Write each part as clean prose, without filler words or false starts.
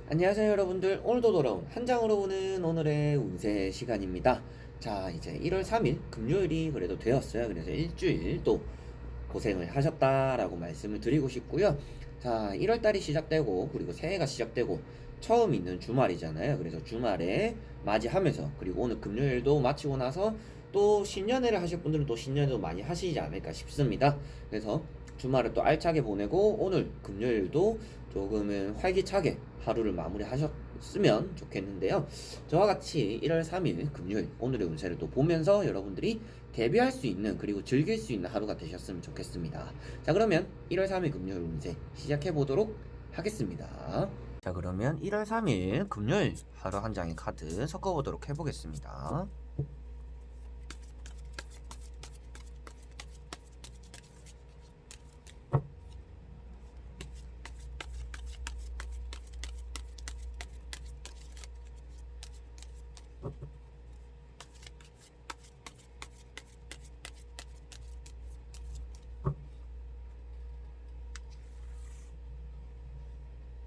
안녕하세요 여러분들, 오늘도 돌아온 한 장으로 보는 오늘의 운세 시간입니다. 자, 이제 1월 3일 금요일이 그래도 되었어요. 그래서 일주일 또 고생을 하셨다라고 말씀을 드리고 싶고요. 자, 1월 달이 시작되고 그리고 새해가 시작되고 처음 있는 주말이잖아요. 그래서 주말에 맞이하면서 그리고 오늘 금요일도 마치고 나서 또 신년회를 하실 분들은 또 신년회도 많이 하시지 않을까 싶습니다. 그래서 주말을 또 알차게 보내고 오늘 금요일도 조금은 활기차게 하루를 마무리하셨으면 좋겠는데요. 저와 같이 1월 3일 금요일 오늘의 운세를 또 보면서 여러분들이 대비할 수 있는 그리고 즐길 수 있는 하루가 되셨으면 좋겠습니다. 자, 그러면 1월 3일 금요일 운세 시작해 보도록 하겠습니다. 자, 그러면 1월 3일 금요일 하루 한 장의 카드 섞어보도록 해보겠습니다.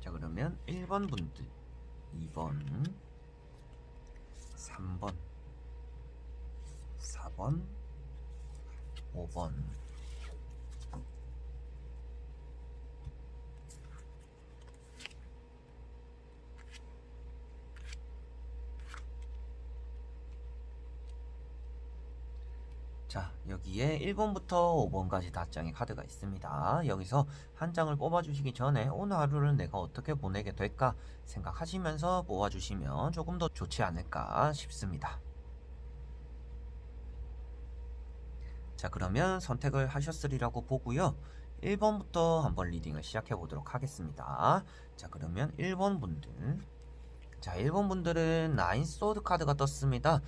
자, 그러면 1번 분들, 2번, 3번, 4번, 5번. 자, 여기에 1번부터 5번까지 5장의 카드가 있습니다. 여기서 한 장을 뽑아주시기 전에 오늘 하루를 내가 어떻게 보내게 될까 생각하시면서 뽑아주시면 조금 더 좋지 않을까 싶습니다. 자, 그러면 선택을 하셨으리라고 보고요. 1번부터 한번 리딩을 시작해 보도록 하겠습니다. 자, 그러면 1번 분들. 자, 1번 분들은 나인 소드 카드가 떴습니다.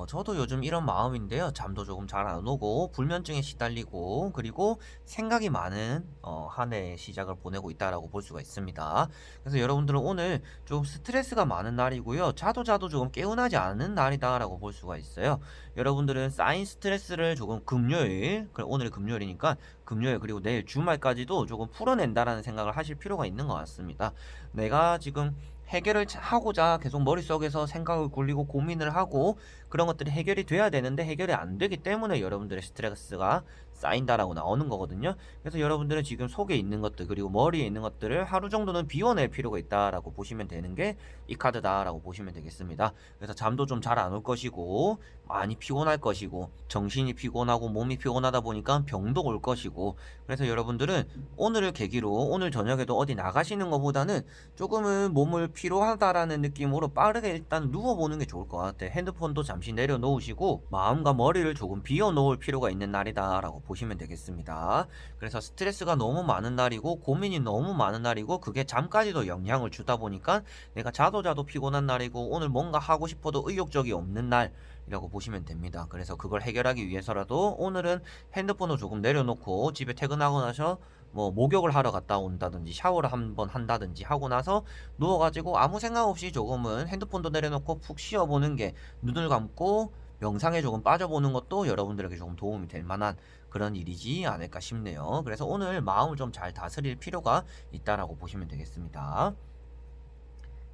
저도 요즘 이런 마음인데요. 잠도 조금 잘 안 오고 불면증에 시달리고 그리고 생각이 많은 한 해의 시작을 보내고 있다라고 볼 수가 있습니다. 그래서 여러분들은 오늘 좀 스트레스가 많은 날이고요. 자도 조금 개운하지 않은 날이다라고 볼 수가 있어요. 여러분들은 쌓인 스트레스를 조금 금요일, 오늘이 금요일이니까 금요일 그리고 내일 주말까지도 조금 풀어낸다라는 생각을 하실 필요가 있는 것 같습니다. 내가 지금 해결을 하고자 계속 머릿속에서 생각을 굴리고 고민을 하고 그런 것들이 해결이 돼야 되는데 해결이 안 되기 때문에 여러분들의 스트레스가 쌓인다라고 나오는 거거든요. 그래서 여러분들은 지금 속에 있는 것들 그리고 머리에 있는 것들을 하루 정도는 비워낼 필요가 있다라고 보시면 되는 게 이 카드다라고 보시면 되겠습니다. 그래서 잠도 좀 잘 안 올 것이고 많이 피곤할 것이고 정신이 피곤하고 몸이 피곤하다 보니까 병도 올 것이고 그래서 여러분들은 오늘을 계기로 오늘 저녁에도 어디 나가시는 것보다는 조금은 몸을 피로하다라는 느낌으로 빠르게 일단 누워보는 게 좋을 것 같아요. 핸드폰도 잠시 내려놓으시고 마음과 머리를 조금 비워놓을 필요가 있는 날이다 라고 보시면 되겠습니다. 그래서 스트레스가 너무 많은 날이고 고민이 너무 많은 날이고 그게 잠까지도 영향을 주다 보니까 내가 자도 피곤한 날이고 오늘 뭔가 하고 싶어도 의욕적이 없는 날이라고 보시면 됩니다. 그래서 그걸 해결하기 위해서라도 오늘은 핸드폰을 조금 내려놓고 집에 퇴근하고 나서 뭐 목욕을 하러 갔다 온다든지 샤워를 한번 한다든지 하고 나서 누워가지고 아무 생각 없이 조금은 핸드폰도 내려놓고 푹 쉬어보는 게 눈을 감고 명상에 조금 빠져보는 것도 여러분들에게 조금 도움이 될 만한 그런 일이지 않을까 싶네요. 그래서 오늘 마음을 좀 잘 다스릴 필요가 있다라고 보시면 되겠습니다.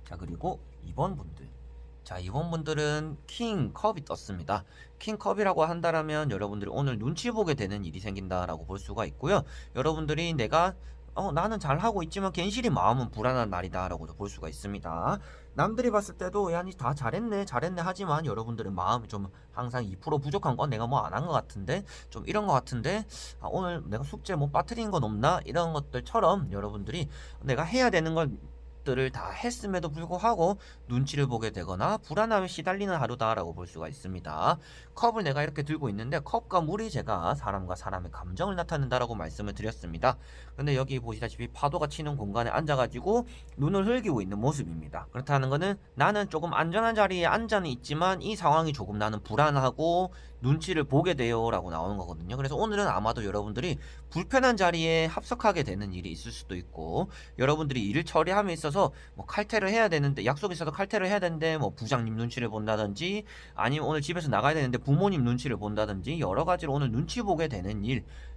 자, 그리고 2번 분들. 자, 이번 분들은 킹컵이 떴습니다. 킹컵이라고 한다라면 여러분들이 오늘 눈치 보게 되는 일이 생긴다라고 볼 수가 있고요. 여러분들이 내가 나는 잘하고 있지만 괜시리 마음은 불안한 날이다라고도 볼 수가 있습니다. 남들이 봤을 때도 야, 니 다 잘했네 하지만 여러분들은 마음이 좀 항상 2% 부족한 건 내가 뭐 안 한 것 같은데 좀 이런 것 같은데 오늘 내가 숙제 뭐 빠뜨린 건 없나 이런 것들처럼 여러분들이 내가 해야 되는 걸 들을 다 했음에도 불구하고 눈치를 보게 되거나 불안함에 시달리는 하루다라고 볼 수가 있습니다. 컵을 내가 이렇게 들고 있는데 컵과 물이 제가 사람과 사람의 감정을 나타낸다라고 말씀을 드렸습니다. 근데 여기 보시다시피 파도가 치는 공간에 앉아가지고 눈을 흘기고 있는 모습입니다. 그렇다는 거는 나는 조금 안전한 자리에 앉아는 있지만 이 상황이 조금 나는 불안하고 눈치를 보게 돼요 라고 나오는 거거든요. 그래서 오늘은 아마도 여러분들이 불편한 자리에 합석하게 되는 일이 있을 수도 있고, 여러분들이 일을 처리함에 있어서 뭐 칼퇴를 해야 되는데, 약속이 있어서 칼퇴를 해야 되는데 뭐 부장님 눈치를 본다든지, 아니면 오늘 집에서 나가야 되는데 부모님 눈치를 본다든지, 여러 가지로 오늘 눈치 보게 되는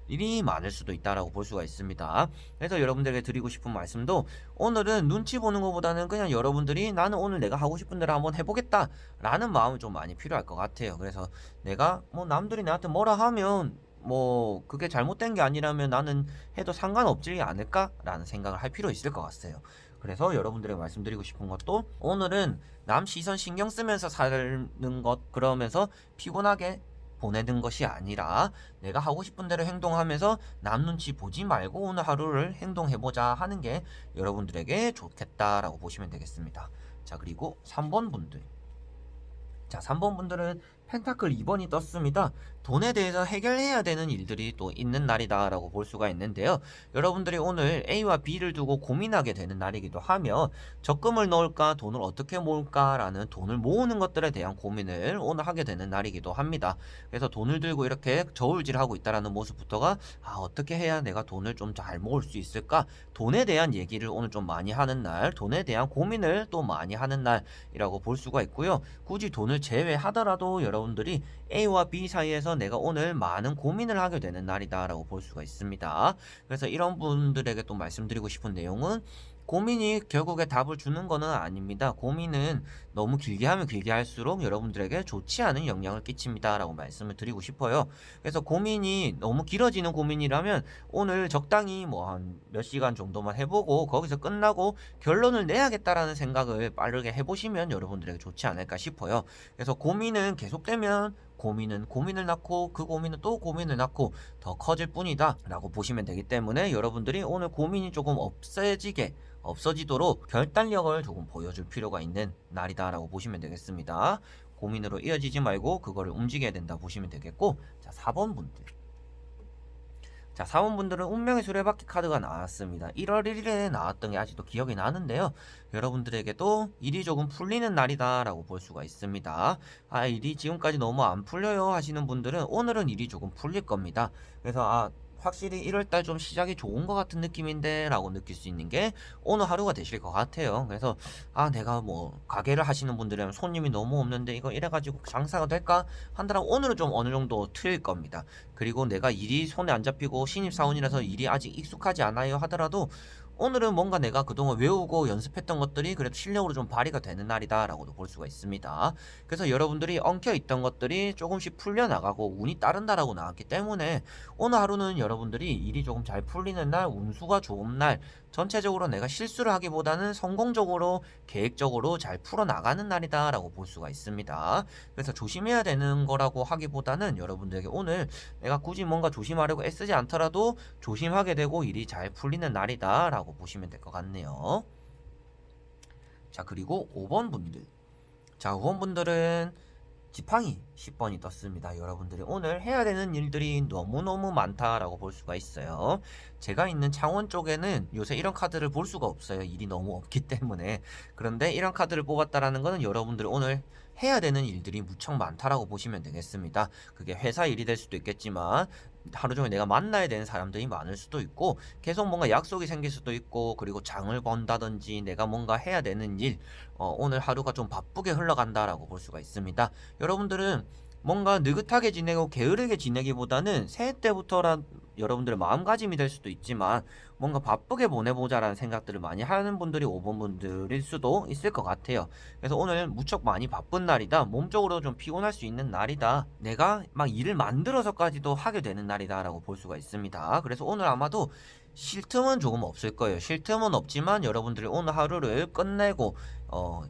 일이 많을 수도 있다라고 볼 수가 있습니다. 그래서 여러분들에게 드리고 싶은 말씀도, 오늘은 눈치 보는 것보다는 그냥 여러분들이 나는 오늘 내가 하고 싶은 대로 한번 해보겠다 라는 마음이 좀 많이 필요할 것 같아요. 그래서 내가 뭐 남들이 나한테 뭐라 하면 뭐 그게 잘못된 게 아니라면 나는 해도 상관없지 않을까 라는 생각을 할 필요 있을 것 같아요. 그래서 여러분들에게 말씀드리고 싶은 것도, 오늘은 남 시선 신경 쓰면서 사는 것, 그러면서 피곤하게 보내는 것이 아니라 내가 하고 싶은 대로 행동하면서 남 눈치 보지 말고 오늘 하루를 행동해보자 하는 게 여러분들에게 좋겠다라고 보시면 되겠습니다. 자, 그리고 3번 분들. 자, 3번 분들은 펜타클 2번이 떴습니다. 돈에 대해서 해결해야 되는 일들이 또 있는 날이다 라고 볼 수가 있는데요. 여러분들이 오늘 A와 B를 두고 고민하게 되는 날이기도 하며, 적금을 넣을까 돈을 어떻게 모을까 라는 돈을 모으는 것들에 대한 고민을 오늘 하게 되는 날이기도 합니다. 그래서 돈을 들고 이렇게 저울질하고 있다라는 모습부터가, 어떻게 해야 내가 돈을 좀 잘 모을 수 있을까, 돈에 대한 얘기를 오늘 좀 많이 하는 날, 돈에 대한 고민을 또 많이 하는 날이라고 볼 수가 있고요. 굳이 돈을 제외하더라도 여러분들이 A와 B 사이에서 내가 오늘 많은 고민을 하게 되는 날이다 라고 볼 수가 있습니다. 그래서 이런 분들에게 또 말씀드리고 싶은 내용은, 고민이 결국에 답을 주는 거는 아닙니다. 고민은 너무 길게 하면 길게 할수록 여러분들에게 좋지 않은 영향을 끼칩니다 라고 말씀을 드리고 싶어요. 그래서 고민이 너무 길어지는 고민이라면 오늘 적당히 뭐 한 몇 시간 정도만 해보고 거기서 끝나고 결론을 내야겠다라는 생각을 빠르게 해보시면 여러분들에게 좋지 않을까 싶어요. 그래서 고민은 계속되면 고민을 낳고, 그 고민은 또 고민을 낳고 더 커질 뿐이다 라고 보시면 되기 때문에, 여러분들이 오늘 고민이 조금 없어지도록 결단력을 조금 보여줄 필요가 있는 날이다 라고 보시면 되겠습니다. 고민으로 이어지지 말고 그거를 움직여야 된다 보시면 되겠고, 자, 4번 분들. 자, 4번 분들은 운명의 수레바퀴 카드가 나왔습니다. 1월 1일에 나왔던 게 아직도 기억이 나는데요. 여러분들에게도 일이 조금 풀리는 날이다 라고 볼 수가 있습니다. 일이 지금까지 너무 안 풀려요 하시는 분들은 오늘은 일이 조금 풀릴 겁니다. 그래서 확실히 1월달 좀 시작이 좋은 것 같은 느낌인데 라고 느낄 수 있는 게 오늘 하루가 되실 것 같아요. 그래서 내가 뭐 가게를 하시는 분들이면 손님이 너무 없는데 이거 이래가지고 장사가 될까 한다면 오늘은 좀 어느 정도 틀릴 겁니다. 그리고 내가 일이 손에 안 잡히고 신입사원이라서 일이 아직 익숙하지 않아요 하더라도, 오늘은 뭔가 내가 그동안 외우고 연습했던 것들이 그래도 실력으로 좀 발휘가 되는 날이다 라고도 볼 수가 있습니다. 그래서 여러분들이 엉켜있던 것들이 조금씩 풀려나가고 운이 따른다라고 나왔기 때문에, 오늘 하루는 여러분들이 일이 조금 잘 풀리는 날, 운수가 좋은 날, 전체적으로 내가 실수를 하기보다는 성공적으로 계획적으로 잘 풀어나가는 날이다 라고 볼 수가 있습니다. 그래서 조심해야 되는 거라고 하기보다는 여러분들에게 오늘 내가 굳이 뭔가 조심하려고 애쓰지 않더라도 조심하게 되고 일이 잘 풀리는 날이다 라고 보시면 될 것 같네요. 자, 그리고 5번 분들. 자, 5번 분들은 지팡이 10번이 떴습니다. 여러분들이 오늘 해야 되는 일들이 너무너무 많다라고 볼 수가 있어요. 제가 있는 창원 쪽에는 요새 이런 카드를 볼 수가 없어요. 일이 너무 없기 때문에. 그런데 이런 카드를 뽑았다라는 거는 여러분들이 오늘 해야 되는 일들이 무척 많다라고 보시면 되겠습니다. 그게 회사 일이 될 수도 있겠지만, 하루 종일 내가 만나야 되는 사람들이 많을 수도 있고, 계속 뭔가 약속이 생길 수도 있고, 그리고 장을 번다든지 내가 뭔가 해야 되는 일, 오늘 하루가 좀 바쁘게 흘러간다라고 볼 수가 있습니다. 여러분들은 뭔가 느긋하게 지내고 게으르게 지내기보다는 새해 때부터라 여러분들의 마음가짐이 될 수도 있지만, 뭔가 바쁘게 보내보자라는 생각들을 많이 하는 분들이 5번 분들일 수도 있을 것 같아요. 그래서 오늘 무척 많이 바쁜 날이다, 몸적으로 좀 피곤할 수 있는 날이다, 내가 막 일을 만들어서까지도 하게 되는 날이다 라고 볼 수가 있습니다. 그래서 오늘 아마도 쉴 틈은 조금 없을 거예요. 쉴 틈은 없지만 여러분들이 오늘 하루를 끝내고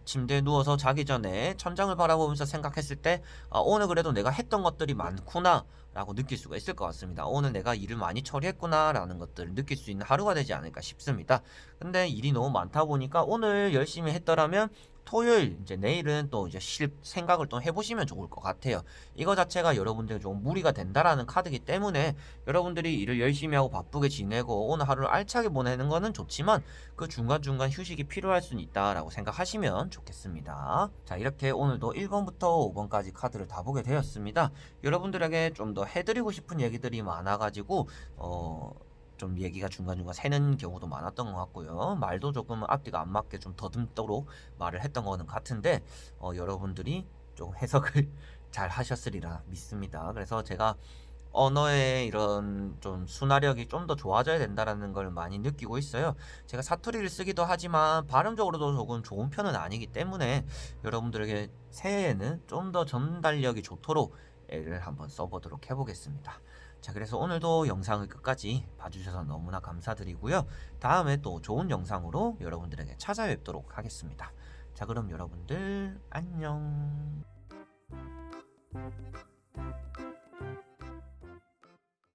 침대에 누워서 자기 전에 천장을 바라보면서 생각했을 때, 오늘 그래도 내가 했던 것들이 많구나 라고 느낄 수가 있을 것 같습니다. 오늘 내가 일을 많이 처리했구나 라는 것들을 느낄 수 있는 하루가 되지 않을까 싶습니다. 근데 일이 너무 많다 보니까 오늘 열심히 했더라면 토요일 이제 내일은 또 이제 생각을 또 해보시면 좋을 것 같아요. 이거 자체가 여러분들 좀 무리가 된다라는 카드이기 때문에 여러분들이 일을 열심히 하고 바쁘게 지내고 오늘 하루를 알차게 보내는 거는 좋지만 그 중간중간 휴식이 필요할 수는 있다라고 생각하시면 좋겠습니다. 자, 이렇게 오늘도 1번부터 5번까지 카드를 다 보게 되었습니다. 여러분들에게 좀 더 해드리고 싶은 얘기들이 많아가지고 좀 얘기가 중간중간 새는 경우도 많았던 것 같고요. 말도 조금 앞뒤가 안 맞게 좀 더듬도록 말을 했던 거는 같은데 여러분들이 좀 해석을 잘 하셨으리라 믿습니다. 그래서 제가 언어의 이런 좀 순화력이 좀 더 좋아져야 된다라는 걸 많이 느끼고 있어요. 제가 사투리를 쓰기도 하지만 발음적으로도 조금 좋은 편은 아니기 때문에 여러분들에게 새해에는 좀 더 전달력이 좋도록 애를 한번 써보도록 해보겠습니다. 자, 그래서 오늘도 영상을 끝까지 봐주셔서 너무나 감사드리고요. 다음에 또 좋은 영상으로 여러분들에게 찾아뵙도록 하겠습니다. 자, 그럼 여러분들 안녕.